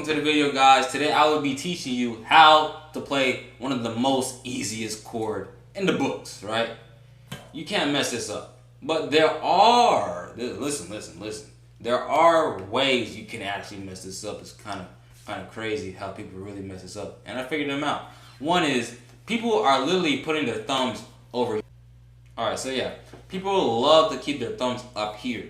welcome to the video, guys. Today I will be teaching you how to play one of the most easiest chord in the books, right? You can't mess this up. But there are, listen. There are ways you can actually mess this up. It's kind of crazy how people really mess this up. And I figured them out. One is, people are literally putting their thumbs over here. Alright, so yeah, people love to keep their thumbs up here.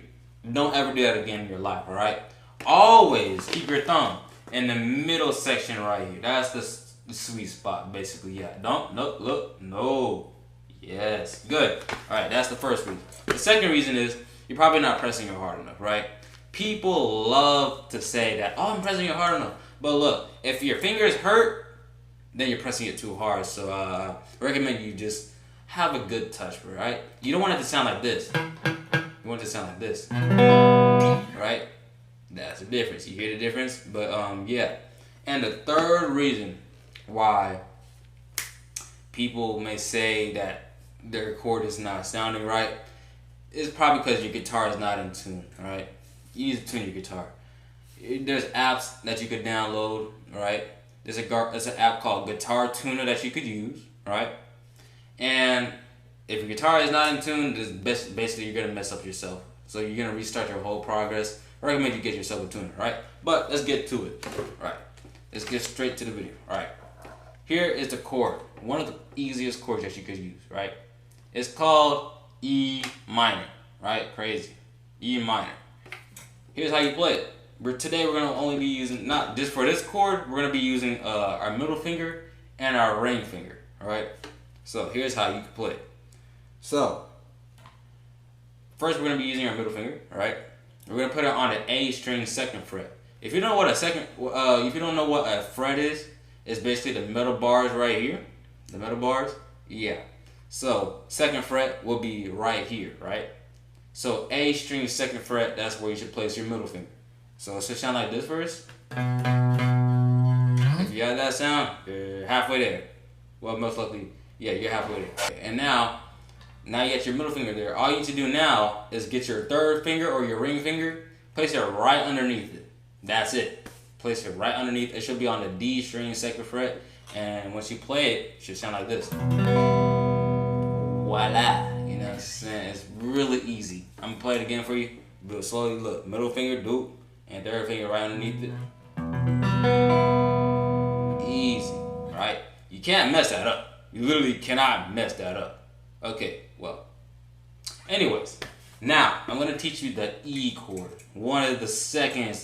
Don't ever do that again in your life, alright? Always keep your thumb in the middle section right here. That's the sweet spot, basically. Yeah, no. Yes, good. Alright, that's the first reason. The second reason is, you're probably not pressing it hard enough, right? People love to say that, oh, I'm pressing it hard enough. But look, if your fingers hurt, then you're pressing it too hard. So I recommend you just have a good touch, right? You don't want it to sound like this. You want it to sound like this, right? That's the difference. You hear the difference? But yeah. And the third reason why people may say that their chord is not sounding right is probably because your guitar is not in tune, right? You need to tune your guitar. There's apps that you could download, right? There's an app called Guitar Tuner that you could use, right? And if your guitar is not in tune, basically you're gonna mess up yourself. So you're gonna restart your whole progress. I recommend you get yourself a tuner, right? But let's get to it, right? Let's get straight to the video, right? Here is the chord, one of the easiest chords that you could use, right? It's called E minor, right? Crazy, E minor. Here's how you play it. Today we're gonna only be using, not just for this chord, we're gonna be using our middle finger and our ring finger, all right? So here's how you can play it. So first we're gonna be using our middle finger, all right? We're gonna put it on the A string second fret. If you don't know what if you don't know what a fret is, it's basically the middle bars right here. The middle bars, yeah. So second fret will be right here, right? So A string second fret, that's where you should place your middle finger. So it should sound like this first. If you got that sound, you're halfway there. Well, most likely, yeah, you're halfway there. And now you got your middle finger there. All you need to do now is get your third finger or your ring finger, place it right underneath it. That's it. Place it right underneath. It should be on the D string second fret. And once you play it, it should sound like this. Voila. You know what I'm saying? It's really easy. I'm going to play it again for you. Do it slowly. Look. Middle finger, doop. And third finger right underneath it. Easy. Right? You can't mess that up. You literally cannot mess that up. Okay, well. Anyways. Now, I'm going to teach you the E chord. One of the second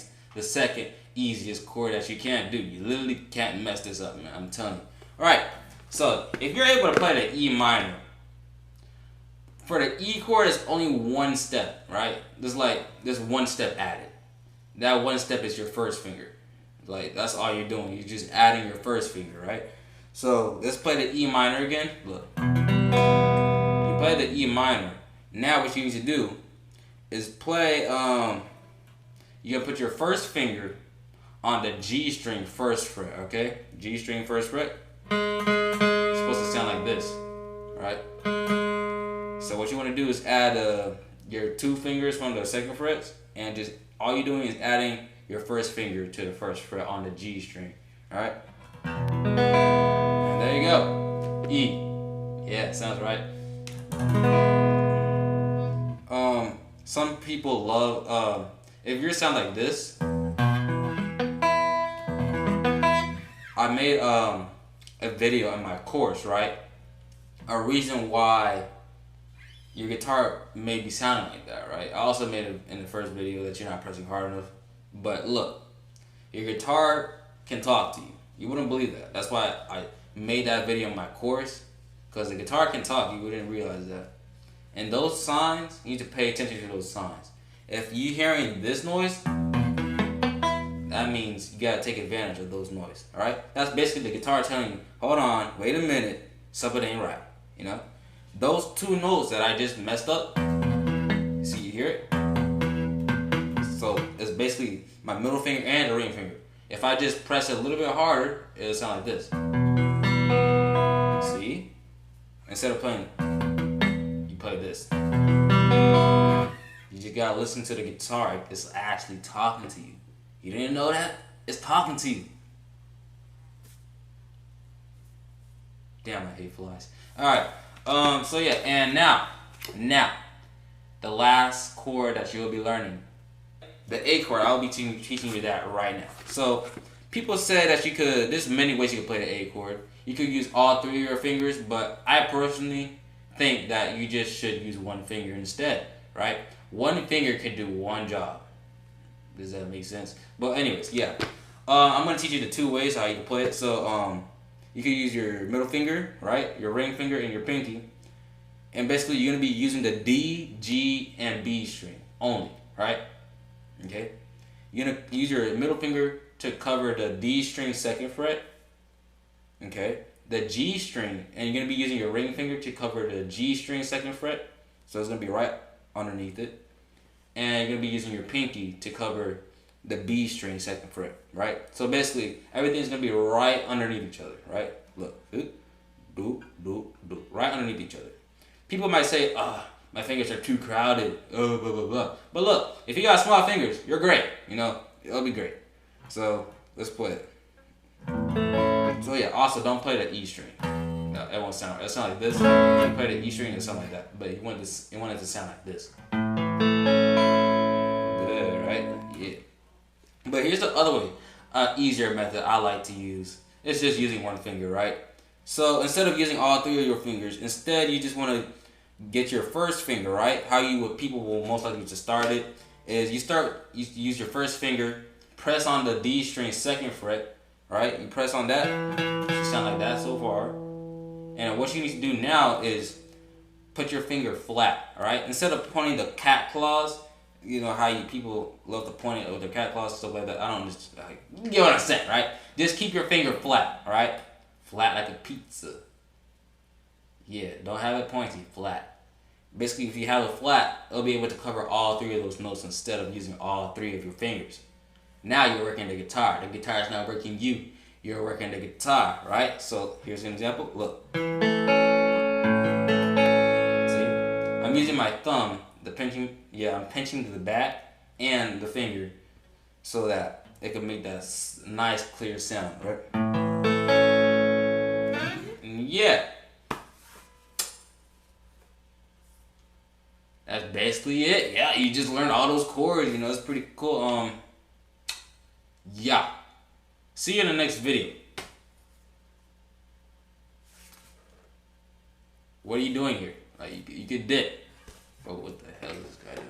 easiest chord that you can't do. You literally can't mess this up, man. I'm telling you. Alright, so if you're able to play the E minor, for the E chord, it's only one step, right? There's one step added. That one step is your first finger. Like, that's all you're doing. You're just adding your first finger, right? So let's play the E minor again. Look. You play the E minor. Now what you need to do is play, you're gonna put your first finger on the G string first fret, okay? G string first fret. It's supposed to sound like this, right? So what you want to do is add your two fingers from the second frets, and just all you're doing is adding your first finger to the first fret on the G string, all right? And there you go, E. Yeah, sounds right. Some people love if yours sound like this. I made a video in my course, right? A reason why your guitar may be sounding like that, right? I also made it in the first video that you're not pressing hard enough. But look, your guitar can talk to you. You wouldn't believe that. That's why I made that video in my course, because the guitar can talk. You wouldn't realize that. And those signs, you need to pay attention to those signs. If you're hearing this noise, that means you gotta take advantage of those noises, alright? That's basically the guitar telling you, hold on, wait a minute, something ain't right, you know? Those two notes that I just messed up, see, you hear it? So it's basically my middle finger and the ring finger. If I just press it a little bit harder, it'll sound like this. See? Instead of playing, you play this. You just gotta listen to the guitar. It's actually talking to you. You didn't know that? It's talking to you. Damn, I hate flies. Alright. So yeah, and now, the last chord that you'll be learning. The A chord, I'll be teaching you that right now. So, people say that you could, there's many ways you can play the A chord. You could use all three of your fingers, but I personally think that you just should use one finger instead, right? One finger can do one job. Does that make sense? But anyways, yeah. I'm going to teach you the two ways how you can play it. So, you can use your middle finger, right? Your ring finger and your pinky. And basically, you're going to be using the D, G, and B string only, right? Okay? You're going to use your middle finger to cover the D string second fret. Okay? The G string, and you're going to be using your ring finger to cover the G string second fret. So it's going to be right underneath it. And you're going to be using your pinky to cover the B string second fret, right? So basically, everything's going to be right underneath each other, right? Look. Boop, boop, boop, boop. Right underneath each other. People might say, my fingers are too crowded, blah, blah, blah. But look, if you got small fingers, you're great. You know, it'll be great. So, let's play it. So yeah, also don't play the E string. No, it won't sound right. It'll sound like this. If you play the E string, it'll sound like that. But you want it to sound like this. Good, right? Yeah. But here's the other way, easier method I like to use. It's just using one finger, right? So instead of using all three of your fingers, instead you just want to get your first finger, right? How people will most likely to start it is you use your first finger, press on the D string second fret, right? You press on that, it should sound like that so far. And what you need to do now is put your finger flat, right? Instead of pointing the cat claws, you know how people love to point it with their cat claws and stuff like that. I don't just you get what I'm saying, right? Just keep your finger flat, right? Flat like a pizza. Yeah, don't have it pointy, flat. Basically, if you have it flat, it'll be able to cover all three of those notes instead of using all three of your fingers. Now you're working the guitar. The guitar is not working you. You're working the guitar, right? So here's an example. Look. See? I'm using my thumb, I'm pinching the back and the finger so that it can make that nice, clear sound, right? And yeah. That's basically it. Yeah, you just learned all those chords, you know, it's pretty cool. Yeah. See you in the next video. What are you doing here? Like, you could dip. But what the hell is this guy doing?